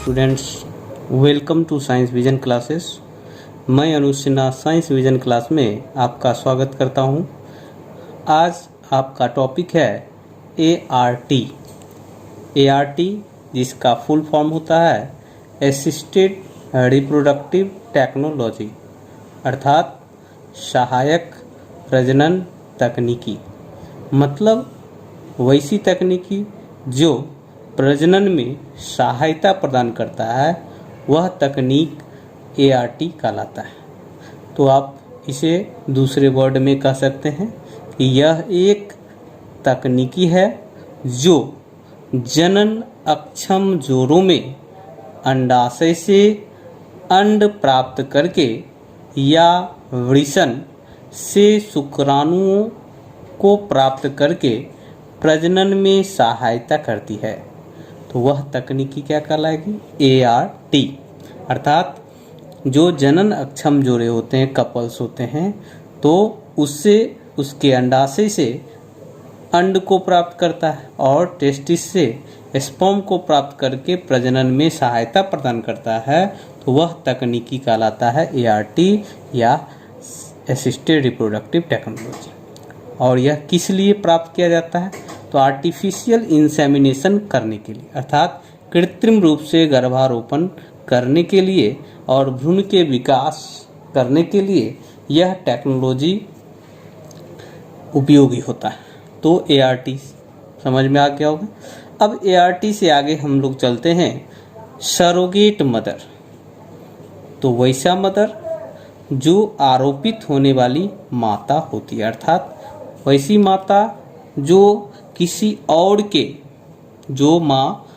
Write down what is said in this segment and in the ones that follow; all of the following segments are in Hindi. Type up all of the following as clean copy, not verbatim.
Students, welcome to science vision classes. मैं Anuj Sinha science vision class में आपका स्वागत करता हूं। आज आपका टॉपिक है ART। ART जिसका फुल फॉर्म होता है असिस्टेड रिप्रोडक्टिव टेक्नोलॉजी, अर्थात सहायक प्रजनन तकनीकी। मतलब वैसी तकनीकी जो प्रजनन में सहायता प्रदान करता है, वह तकनीक ART कहलाता है। तो आप इसे दूसरे वर्ड में कह सकते हैं कि यह एक तकनीकी है जो जनन अक्षम जोड़ों में अंडाशय से अंड प्राप्त करके या वृषण से शुक्राणुओं को प्राप्त करके प्रजनन में सहायता करती है। तो वह तकनीकी क्या कहलाएगी? ART। अर्थात जो जनन अक्षम जोड़े होते हैं, कपल्स होते हैं, तो उससे उसके अंडाशय से अंड को प्राप्त करता है और टेस्टिस से स्पर्म को प्राप्त करके प्रजनन में सहायता प्रदान करता है, तो वह तकनीकी कहलाता है ART या असिस्टेड रिप्रोडक्टिव टेक्नोलॉजी। और यह किस लिए प्राप्त किया जाता है? तो आर्टिफिशियल इंसेमिनेशन करने के लिए, अर्थात कृत्रिम रूप से गर्भारोपण करने के लिए और भ्रूण के विकास करने के लिए यह टेक्नोलॉजी उपयोगी होता है। तो ART समझ में आ गया होगा। अब ART से आगे हम लोग चलते हैं सरोगेट मदर। तो वैसा मदर जो आरोपित होने वाली माता होती है, अर्थात वैसी माता जो किसी और के, जो माँ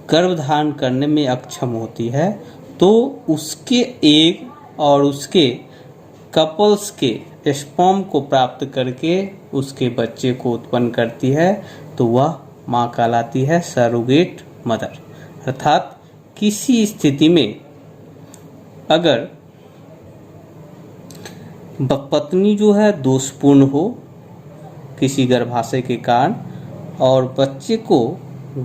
गर्भधारण करने में अक्षम होती है, तो उसके एग और उसके कपल्स के स्पर्म को प्राप्त करके उसके बच्चे को उत्पन्न करती है, तो वह माँ कहलाती है सरोगेट मदर। अर्थात किसी स्थिति में अगर पत्नी जो है दोषपूर्ण हो किसी गर्भाशय के कारण और बच्चे को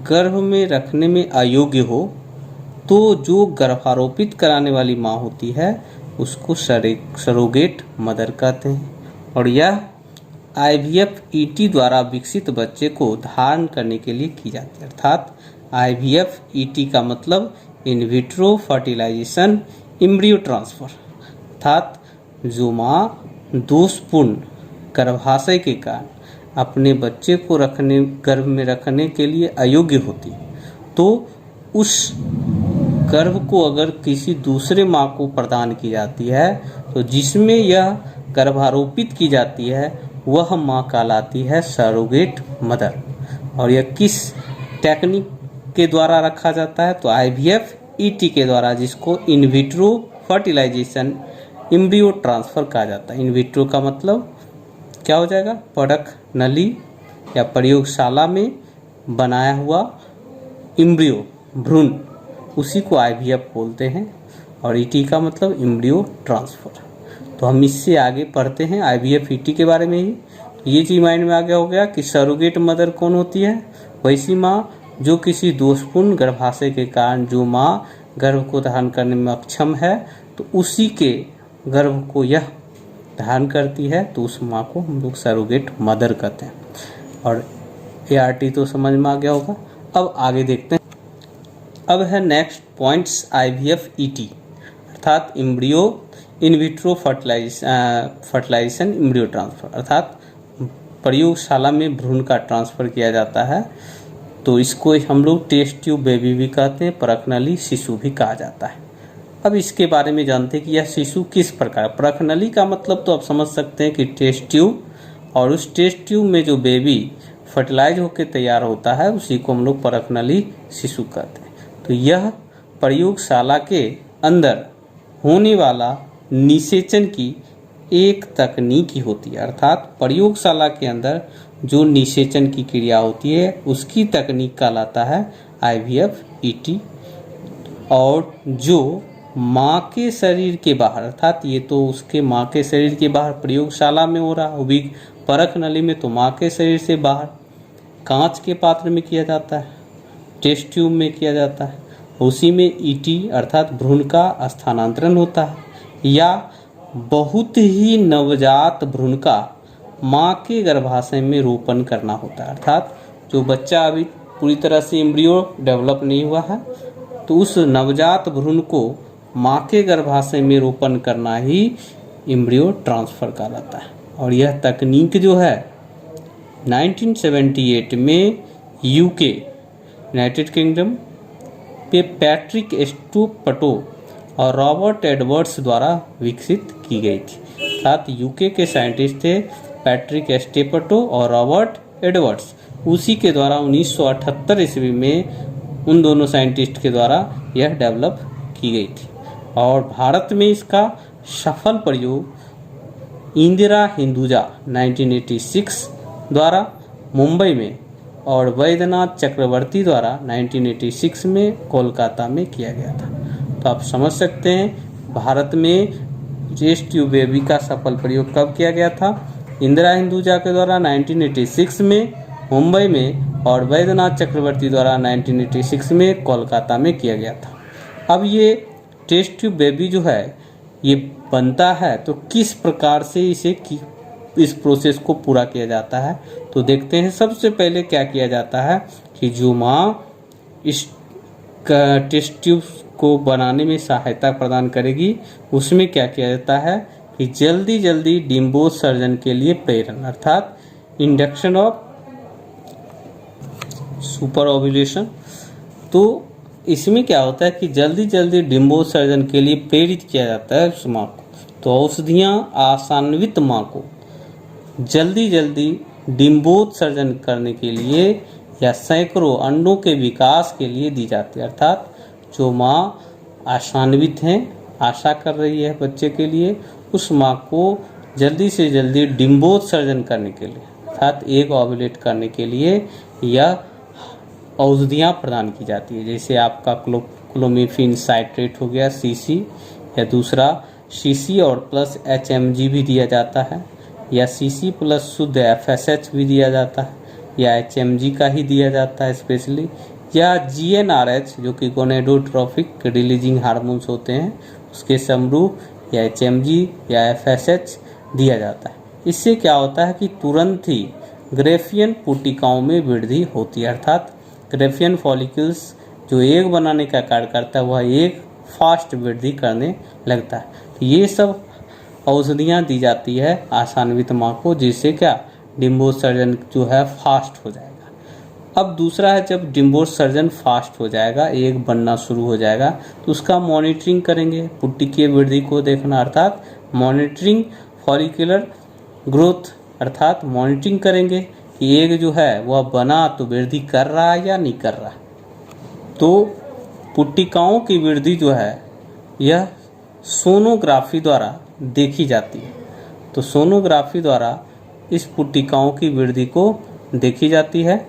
गर्भ में रखने में अयोग्य हो, तो जो गर्भारोपित कराने वाली माँ होती है उसको सरोगेट मदर कहते हैं। और यह IVF ET द्वारा विकसित बच्चे को धारण करने के लिए की जाती है। अर्थात IVF ET का मतलब in vitro fertilisation embryo transfer. अर्थात जो माँ दोषपूर्ण गर्भाशय के कारण अपने बच्चे को गर्भ में रखने के लिए अयोग्य होती, तो उस गर्भ को अगर किसी दूसरे माँ को प्रदान की जाती है, तो जिसमें यह गर्भारोपित की जाती है, वह माँ कहलाती है सरोगेट मदर। और यह किस टेक्निक के द्वारा रखा जाता है? तो IVF ET के द्वारा, जिसको in vitro fertilisation embryo transfer कहा जाता है। इन विट्रो का मतलब क्या हो जाएगा? परख नली या प्रयोगशाला में बनाया हुआ एम्ब्रियो, भ्रूण, उसी को IVF बोलते हैं। और ET का मतलब एम्ब्रियो ट्रांसफर। तो हम इससे आगे पढ़ते हैं IVF ET के बारे में ही। ये चीज माइंड में आ गया हो गया कि सरोगेट मदर कौन होती है? वैसी माँ जो किसी दोषपूर्ण गर्भाशय के कारण जो माँ गर्भ को धारण करने में अक्षम है, तो उसी के गर्भ को यह धारण करती है, तो उस माँ को हम लोग सरोगेट मदर कहते हैं। और ART तो समझ में आ गया होगा। अब आगे देखते हैं। अब है नेक्स्ट पॉइंट्स IVF ET, अर्थात embryo in vitro fertilisation embryo transfer. अर्थात प्रयोगशाला में भ्रूण का ट्रांसफर किया जाता है, तो इसको हम लोग टेस्ट ट्यूब बेबी भी कहते हैं, परखनली शिशु भी कहा जाता है। अब इसके बारे में जानते हैं कि यह शिशु किस प्रकार, परखनली का मतलब तो आप समझ सकते हैं कि टेस्ट ट्यूब, और उस टेस्ट ट्यूब में जो बेबी फर्टिलाइज होकर तैयार होता है उसी को हम लोग परखनली शिशु कहते हैं। तो यह प्रयोगशाला के अंदर होने वाला निषेचन की एक तकनीक होती है। अर्थात प्रयोगशाला के अंदर जो निषेचन की क्रिया होती है उसकी तकनीक कहलाता है IVF ET। और जो माँ के शरीर के बाहर, अर्थात ये तो उसके माँ के शरीर के बाहर प्रयोगशाला में हो रहा, वो भी परख नली में, तो माँ के शरीर से बाहर कांच के पात्र में किया जाता है। टेस्ट ट्यूब में किया जाता है, उसी में ईटी अर्थात भ्रूण का स्थानांतरण होता है, या बहुत ही नवजात भ्रूण का माँ के गर्भाशय में रोपण करना होता है, अर्थात जो बच्चा अभी पूरी तरह से एम्ब्रियो डेवलप नहीं हुआ है तो उस नवजात भ्रूण को माँ के गर्भाशय में रोपण करना ही एम्ब्रियो ट्रांसफ़र कहलाता है। और यह तकनीक जो है 1978 में यूके यूनाइटेड किंगडम पे पैट्रिक स्टुपटो और रॉबर्ट एडवर्ड्स द्वारा विकसित की गई थी। साथ यूके के साइंटिस्ट थे पैट्रिक स्टुपटो और रॉबर्ट एडवर्ड्स, उसी के द्वारा 1978 ईस्वी में उन दोनों साइंटिस्ट के द्वारा यह डेवलप की गई थी। और भारत में इसका सफल प्रयोग इंदिरा हिंदुजा 1986 द्वारा मुंबई में और वैद्यनाथ चक्रवर्ती द्वारा 1986 में कोलकाता में किया गया था। तो आप समझ सकते हैं भारत में टेस्ट ट्यूब बेबी का सफल प्रयोग कब किया गया था। इंदिरा हिंदुजा के द्वारा 1986 में मुंबई में और वैद्यनाथ चक्रवर्ती द्वारा 1986 में कोलकाता में किया गया था। अब ये टेस्ट ट्यूब बेबी जो है ये बनता है तो किस प्रकार से इस प्रोसेस को पूरा किया जाता है, तो देखते हैं। सबसे पहले क्या किया जाता है कि जो माँ इस टेस्ट ट्यूब को बनाने में सहायता प्रदान करेगी उसमें क्या किया जाता है कि जल्दी जल्दी डिम्बोत्सर्जन के लिए प्रेरण अर्थात इंडक्शन ऑफ सुपर ओव्यूलेशन। तो इसमें क्या होता है कि जल्दी जल्दी डिम्बोत्सर्जन के लिए प्रेरित किया जाता है उस माँ को। तो औषधियाँ आशान्वित माँ को जल्दी जल्दी डिम्बोत्सर्जन करने के लिए या सैकड़ों अंडों के विकास के लिए दी जाती है, अर्थात जो माँ आशान्वित हैं, आशा कर रही है बच्चे के लिए, उस माँ को जल्दी से जल्दी डिम्बोत्सर्जन करने के लिए अर्थात एग ओव्यूलेट करने के लिए यह औषधियाँ प्रदान की जाती है। जैसे आपका क्लोमिफेन साइट्रेट हो गया सीसी, या दूसरा सीसी और प्लस एचएमजी भी दिया जाता है, या सीसी प्लस शुद्ध एफएसएच भी दिया जाता है, या एचएमजी का ही दिया जाता है स्पेशली, या जीएनआरएच जो कि गोनेडोट्रोपिक रिलीजिंग हार्मोन्स होते हैं उसके समरूप, या एचएमजी या एफएसएच दिया जाता है। इससे क्या होता है कि तुरंत ही ग्रेफियन पुटिकाओं में वृद्धि होती है, अर्थात ग्रेफियन फॉलिकल्स जो एग बनाने का कार्य करता है वह एग फास्ट वृद्धि करने लगता है। तो ये सब औषधियाँ दी जाती है आशान्वित माँ को, जिससे क्या डिम्बोत्सर्जन जो है फास्ट हो जाएगा। अब दूसरा है जब डिम्बोत्सर्जन फास्ट हो जाएगा, एग बनना शुरू हो जाएगा, तो उसका मॉनिटरिंग करेंगे, पुट्टी की वृद्धि को देखना अर्थात मॉनिटरिंग फॉलिकुलर ग्रोथ अर्थात मॉनिटरिंग करेंगे कि एग जो है वह बना तो वृद्धि कर रहा है या नहीं कर रहा। तो पुट्टिकाओं की वृद्धि जो है यह सोनोग्राफी द्वारा देखी जाती है। तो सोनोग्राफी द्वारा इस पुट्टिकाओं की वृद्धि को देखी जाती है,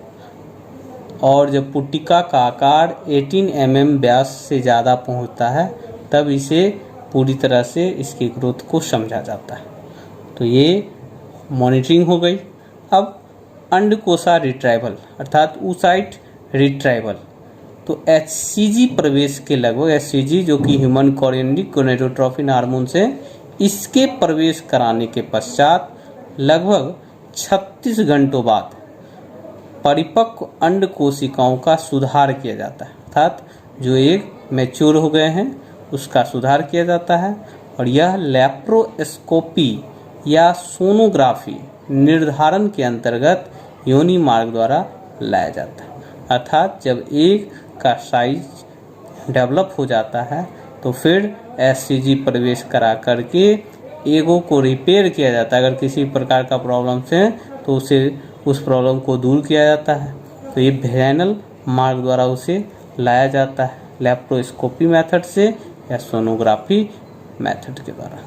और जब पुट्टिका का आकार 18 mm व्यास से ज़्यादा पहुंचता है तब इसे पूरी तरह से इसकी ग्रोथ को समझा जाता है। तो ये मॉनिटरिंग हो गई। अब अंडकोशा रिट्राइवल अर्थात oocyte रिट्राइवल, तो HCG प्रवेश के लगभग HCG जो कि ह्यूमन कोरियोनिक गोनेडोट्रोपिन हार्मोन से इसके प्रवेश कराने के पश्चात लगभग 36 घंटों बाद परिपक्व अंड कोशिकाओं का सुधार किया जाता है, अर्थात जो एक मैच्योर हो गए हैं उसका सुधार किया जाता है, और यह लैप्रोस्कोपी या सोनोग्राफी निर्धारण के अंतर्गत योनि मार्ग द्वारा लाया जाता है। अर्थात जब एग का साइज डेवलप हो जाता है तो फिर HCG प्रवेश करा करके एगो को रिपेयर किया जाता है। अगर किसी प्रकार का प्रॉब्लम है तो उसे उस प्रॉब्लम को दूर किया जाता है। तो ये वेजाइनल मार्ग द्वारा उसे लाया जाता है, लैप्रोस्कोपी मेथड से या सोनोग्राफी मेथड के द्वारा।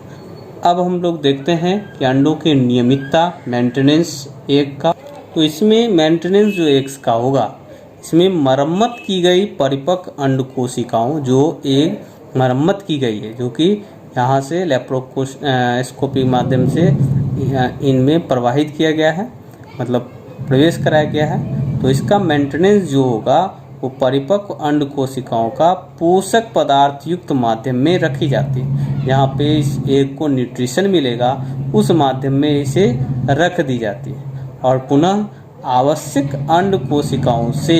अब हम लोग देखते हैं कि अंडों की नियमितता मेंटेनेंस एग का। तो इसमें मेंटेनेंस जो एग्स का होगा, इसमें मरम्मत की गई परिपक्व अंड कोशिकाओं जो एग मरम्मत की गई है, जो कि यहाँ से लैप्रोस्कोपी माध्यम से इनमें प्रवाहित किया गया है, मतलब प्रवेश कराया गया है। तो इसका मेंटेनेंस जो होगा वो परिपक्व अंड कोशिकाओं का पोषक पदार्थ युक्त माध्यम में रखी जाती है। जहाँ पे इस एग को न्यूट्रिशन मिलेगा उस माध्यम में इसे रख दी जाती है और पुनः आवश्यक अंड कोशिकाओं से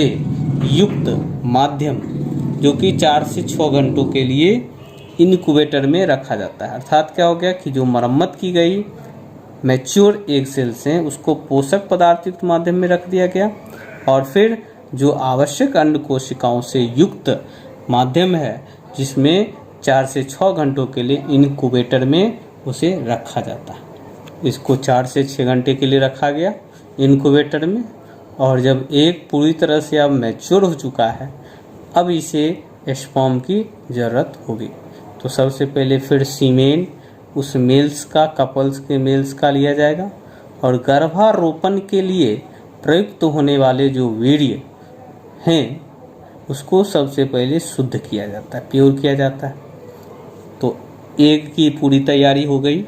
युक्त माध्यम जो कि 4 से 6 घंटों के लिए इनक्यूबेटर में रखा जाता है। अर्थात क्या हो गया कि जो मरम्मत की गई मैच्योर एग सेल्स हैं उसको पोषक पदार्थ युक्त माध्यम में रख दिया गया और फिर जो आवश्यक अंड कोशिकाओं से युक्त माध्यम है जिसमें 4 से 6 घंटों के लिए इनक्यूबेटर में उसे रखा जाता है। इसको 4 से 6 घंटे के लिए रखा गया इनक्यूबेटर में और जब एग पूरी तरह से अब मैच्योर हो चुका है अब इसे स्पर्म की ज़रूरत होगी। तो सबसे पहले फिर सीमेन उस मेल्स का कपल्स के मेल्स का लिया जाएगा और गर्भारोपण के लिए प्रयुक्त होने वाले जो वीर्य हैं उसको सबसे पहले शुद्ध किया जाता है, प्योर किया जाता है। तो एग की पूरी तैयारी हो गई,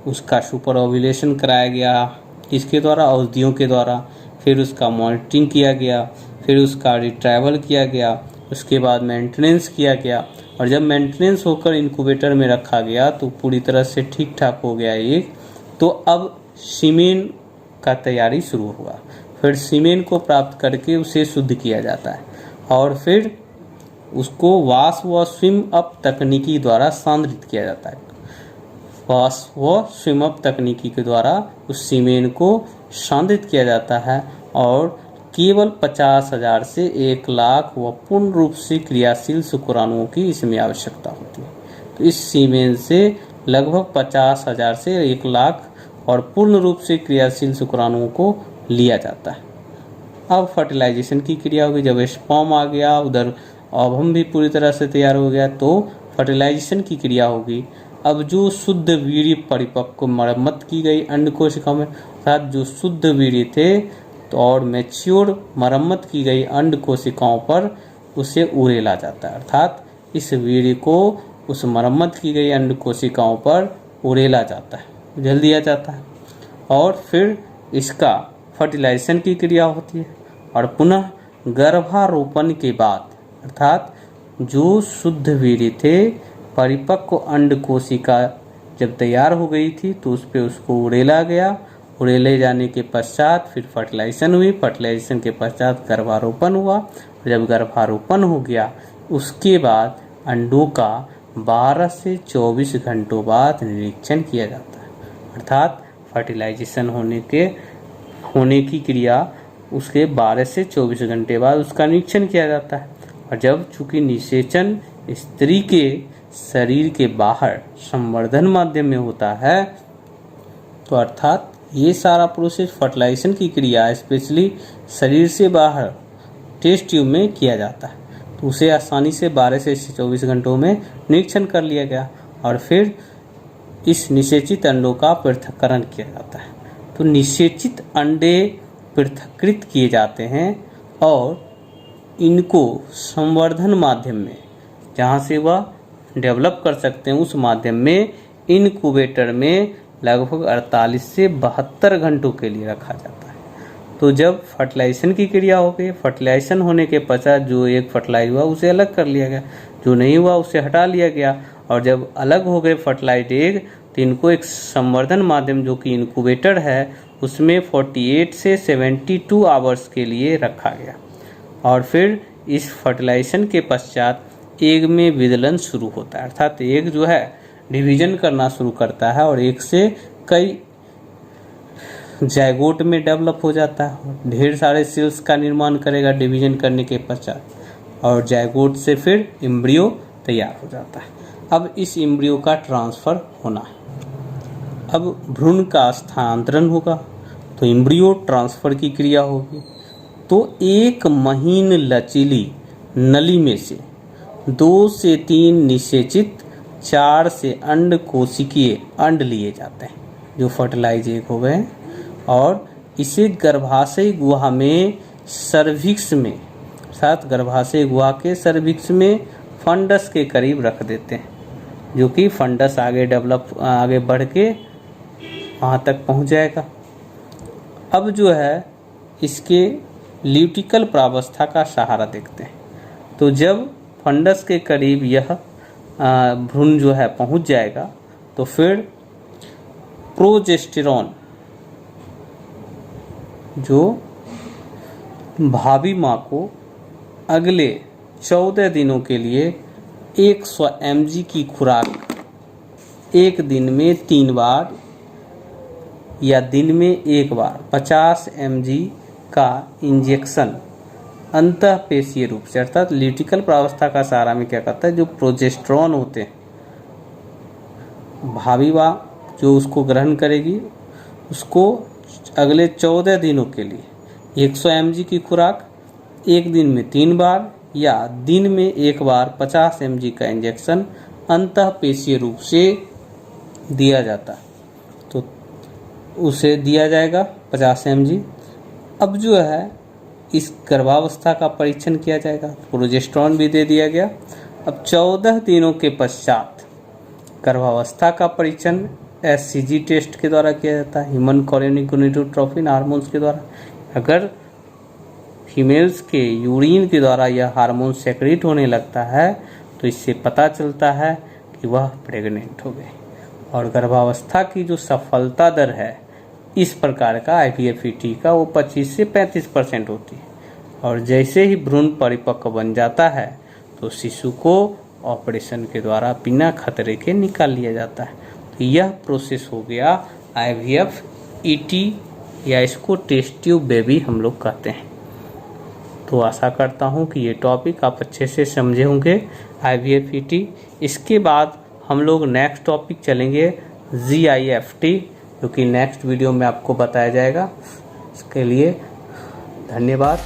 उसका सुपर ओव्यूलेशन कराया गया इसके द्वारा, औषधियों के द्वारा, फिर उसका मॉनिटरिंग किया गया, फिर उसका रिट्राइवल किया गया, उसके बाद मेंटेनेंस किया गया और जब मेंटेनेंस होकर इनक्यूबेटर में रखा गया तो पूरी तरह से ठीक ठाक हो गया एग। तो अब सीमेन का तैयारी शुरू हुआ। फिर सीमेन को प्राप्त करके उसे शुद्ध किया जाता है और फिर उसको वॉश व स्विम अप तकनीकी द्वारा सांद्रित किया जाता है। वॉश व स्विम अप तकनीकी के द्वारा उस सीमेन को सांद्रित किया जाता है और केवल 50,000 से 1,00,000 व पूर्ण रूप से क्रियाशील शुक्राणुओं की इसमें आवश्यकता होती है। तो इस सीमेन से लगभग 50,000 से 1,00,000 और पूर्ण रूप से क्रियाशील शुक्राणुओं को लिया जाता है। अब फर्टिलाइजेशन की क्रिया होगी। जब स्पर्म आ गया उधर ओवम भी पूरी तरह से तैयार हो गया तो फर्टिलाइजेशन की क्रिया होगी। अब जो शुद्ध वीर्य परिपक्व मरम्मत की गई अंड कोशिकाओं में अर्थात जो शुद्ध वीर्य थे तो और मैच्योर मरम्मत की गई अंड कोशिकाओं पर उसे उड़ेला जाता है। अर्थात इस वीर्य को उस मरम्मत की गई अंड कोशिकाओं पर उड़ेला जाता है, उझल दिया जाता है और फिर इसका फर्टिलाइजेशन की क्रिया होती है और पुनः गर्भारोपण के बाद अर्थात जो शुद्ध वीर्य थे परिपक्व अंड कोशिका जब तैयार हो गई थी तो उस पर उसको उड़ेला गया। उड़ेले जाने के पश्चात फिर फर्टिलाइजेशन हुई, फर्टिलाइजेशन के पश्चात गर्भारोपण हुआ। जब गर्भारोपण हो गया उसके बाद अंडों का 12 से 24 घंटों बाद निरीक्षण किया जाता है। अर्थात फर्टिलाइजेशन होने की क्रिया उसके 12 से 24 घंटे बाद उसका निरीक्षण किया जाता है और जब चूंकि निषेचन स्त्री के शरीर के बाहर संवर्धन माध्यम में होता है तो अर्थात ये सारा प्रोसेस फर्टिलाइजेशन की क्रिया स्पेशली शरीर से बाहर टेस्ट ट्यूब में किया जाता है तो उसे आसानी से 12 से 24 घंटों में निरीक्षण कर लिया गया और फिर इस निषेचित अंडों का पृथक्करण किया जाता है। तो निषेचित अंडे पृथक्कृत किए जाते हैं और इनको संवर्धन माध्यम में जहाँ से वह डेवलप कर सकते हैं उस माध्यम में इनक्यूबेटर में लगभग 48 से 72 घंटों के लिए रखा जाता है। तो जब फर्टिलाइजेशन की क्रिया हो गई, फर्टिलाइजेशन होने के पश्चात जो एक फर्टिलाइज हुआ उसे अलग कर लिया गया, जो नहीं हुआ उसे हटा लिया गया और जब अलग हो गए फर्टिलाइज एग तो इनको एक संवर्धन माध्यम जो कि इनक्यूबेटर है उसमें 48 से 72 आवर्स के लिए रखा गया और फिर इस फर्टिलाइजेशन के पश्चात एग में विदलन शुरू होता है। अर्थात एग जो है डिवीजन करना शुरू करता है और एक से कई जायगोट में डेवलप हो जाता है, ढेर सारे सेल्स का निर्माण करेगा डिवीजन करने के पश्चात और जायगोट से फिर एम्ब्रियो तैयार हो जाता है। अब इस एम्ब्रियो का ट्रांसफ़र होना है, अब भ्रूण का स्थानांतरण होगा तो एम्ब्रियो ट्रांसफ़र की क्रिया होगी। तो एक महीन लचीली नली में से 2 से 3 निषेचित 4 से अंड कोशिकीय अंड लिए जाते हैं जो फर्टिलाइज एग हो गए और इसे गर्भाशय गुहा में सर्विक्स में साथ गर्भाशय गुहा के सर्विक्स में फंडस के करीब रख देते हैं जो कि फंडस आगे बढ़ के वहाँ तक पहुँच जाएगा। अब जो है इसके ल्यूटिकल प्रावस्था का सहारा देखते हैं। तो जब फंडस के करीब यह भ्रूण जो है पहुंच जाएगा तो फिर प्रोजेस्टेरॉन जो भावी माँ को अगले 14 दिनों के लिए 100 mg की खुराक एक दिन में 3 बार या दिन में 1 बार 50 mg का इंजेक्शन अंतःपेशीय रूप से, अर्थात ल्यूटिकल प्रावस्था का सहारा में क्या करता है, जो प्रोजेस्टेरॉन होते हैं भावी माँ जो उसको ग्रहण करेगी उसको अगले 14 दिनों के लिए 100 mg की खुराक एक दिन में 3 बार या दिन में 1 बार 50 mg का इंजेक्शन अंतःपेशीय रूप से दिया जाता है। तो उसे दिया जाएगा 50 mg। अब जो है इस गर्भावस्था का परीक्षण किया जाएगा, प्रोजेस्टेरॉन भी दे दिया गया। अब 14 दिनों के पश्चात गर्भावस्था का परीक्षण एससीजी टेस्ट के द्वारा किया जाता है, ह्यूमन कोरियोनिक गोनाडोट्रोपिन हार्मोन्स के द्वारा। अगर फीमेल्स के यूरिन के द्वारा यह हार्मोन सेक्रेट होने लगता है तो इससे पता चलता है कि वह प्रेग्नेंट हो गई। और गर्भावस्था की जो सफलता दर है इस प्रकार का IVF-ET का वो 25 से 35% होती है। और जैसे ही भ्रूण परिपक्व बन जाता है तो शिशु को ऑपरेशन के द्वारा बिना खतरे के निकाल लिया जाता है। तो यह प्रोसेस हो गया IVF-ET या इसको टेस्ट ट्यूब बेबी हम लोग कहते हैं। तो आशा करता हूँ कि ये टॉपिक आप अच्छे से समझे होंगे IVF-ET। इसके बाद हम लोग नेक्स्ट टॉपिक चलेंगे GIFT, जो कि नेक्स्ट वीडियो में आपको बताया जाएगा। इसके लिए धन्यवाद।